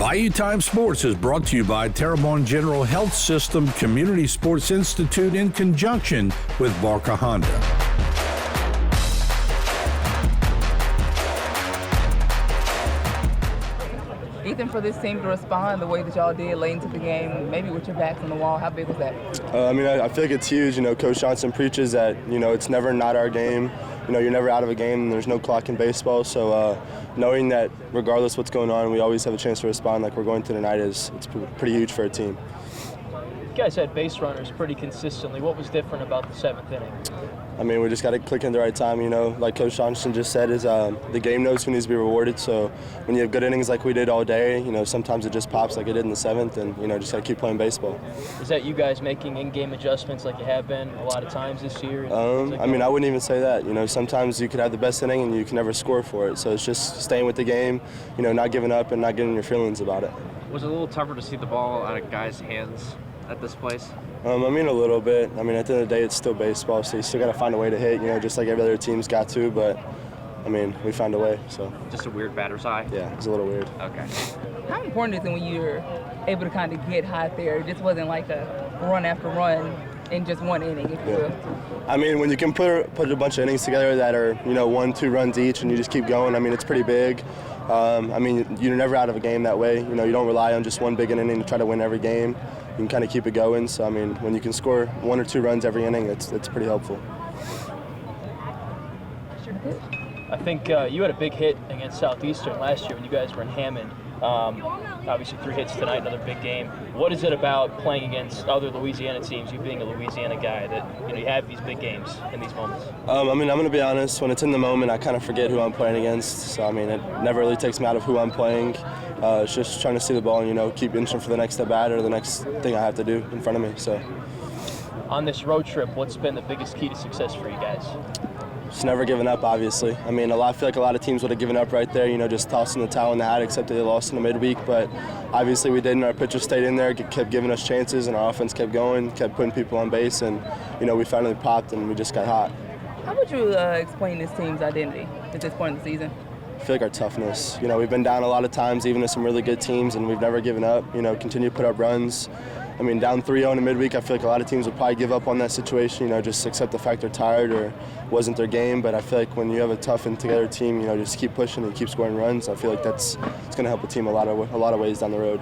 Bayou Time Sports is brought to you by Terrebonne General Health System Community Sports Institute in conjunction with Barker Honda. Ethan, for this team to respond the way that y'all did late into the game, maybe with your backs on the wall, how big was that? I feel like it's huge. Coach Johnson preaches that, it's never not our game. You're never out of a game, and there's no clock in baseball. So knowing that regardless what's going on, we always have a chance to respond like we're going to tonight it's pretty huge for a team. You guys had base runners pretty consistently. What was different about the seventh inning? We just got to click in the right time. Like Coach Johnson just said, is the game knows who needs to be rewarded. So when you have good innings like we did all day, sometimes it just pops like it did in the seventh, and just got to keep playing baseball. Is that you guys making in-game adjustments like you have been a lot of times this year? I wouldn't even say that. Sometimes you could have the best inning and you can never score for it. So it's just staying with the game, not giving up and not getting your feelings about it. Was it a little tougher to see the ball out of guys' hands at this place? A little bit. At the end of the day, it's still baseball, so you still got to find a way to hit, just like every other team's got to, but, we found a way, so. Just a weird batter's eye? Yeah, it's a little weird. Okay. How important is it when you're able to kind of get hot there? It just wasn't like a run after run in just one inning, if you will. When you can put a bunch of innings together that are, 1-2 runs each, and you just keep going, it's pretty big. You're never out of a game that way. You don't rely on just one big inning to try to win every game. You can kind of keep it going. So, when you can score 1 or 2 runs every inning, it's pretty helpful. I think you had a big hit against Southeastern last year when you guys were in Hammond. Obviously 3 hits tonight, another big game. What is it about playing against other Louisiana teams, you being a Louisiana guy, that you have these big games in these moments? I'm going to be honest. When it's in the moment, I kind of forget who I'm playing against. So, it never really takes me out of who I'm playing. It's just trying to see the ball and, keep inching for the next at bat or the next thing I have to do in front of me. So, on this road trip, what's been the biggest key to success for you guys? Just never giving up, obviously. I feel like a lot of teams would have given up right there, just tossing the towel in the hat, except that they lost in the midweek. But obviously we didn't. Our pitchers stayed in there, kept giving us chances, and our offense kept going, kept putting people on base, and, we finally popped and we just got hot. How would you explain this team's identity at this point in the season? I feel like our toughness. We've been down a lot of times, even to some really good teams, and we've never given up. Continue to put up runs. Down 3-0 in the midweek, I feel like a lot of teams would probably give up on that situation, just accept the fact they're tired or wasn't their game. But I feel like when you have a tough and together team, just keep pushing and keep scoring runs. I feel like it's going to help a team a lot of ways down the road.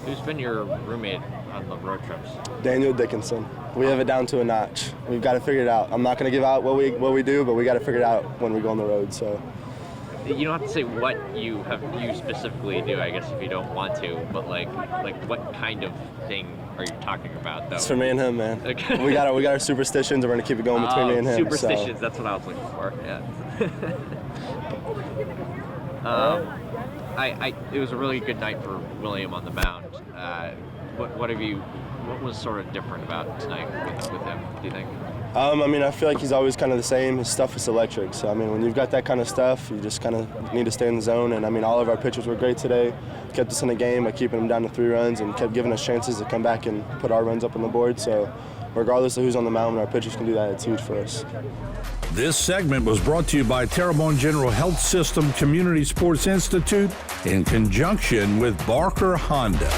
Who's been your roommate on the road trips? Daniel Dickinson. We have it down to a notch. We've got to figure it out. I'm not going to give out what we do, but we got to figure it out when we go on the road. So. You don't have to say what you specifically do, I guess, if you don't want to, but like what kind of thing are you talking about, though? It's for me and him, man. Okay. we got our superstitions, and we're gonna keep it going between me and him. Superstitions, that's what I was looking for. Yeah. It was a really good night for William on the mound. What was sort of different about tonight with him, do you think? I feel like he's always kind of the same. His stuff is electric. So, when you've got that kind of stuff, you just kind of need to stay in the zone. And, all of our pitchers were great today. Kept us in the game by keeping them down to 3 runs and kept giving us chances to come back and put our runs up on the board. So, regardless of who's on the mound, when our pitchers can do that, it's huge for us. This segment was brought to you by Terrebonne General Health System Community Sports Institute in conjunction with Barker Honda.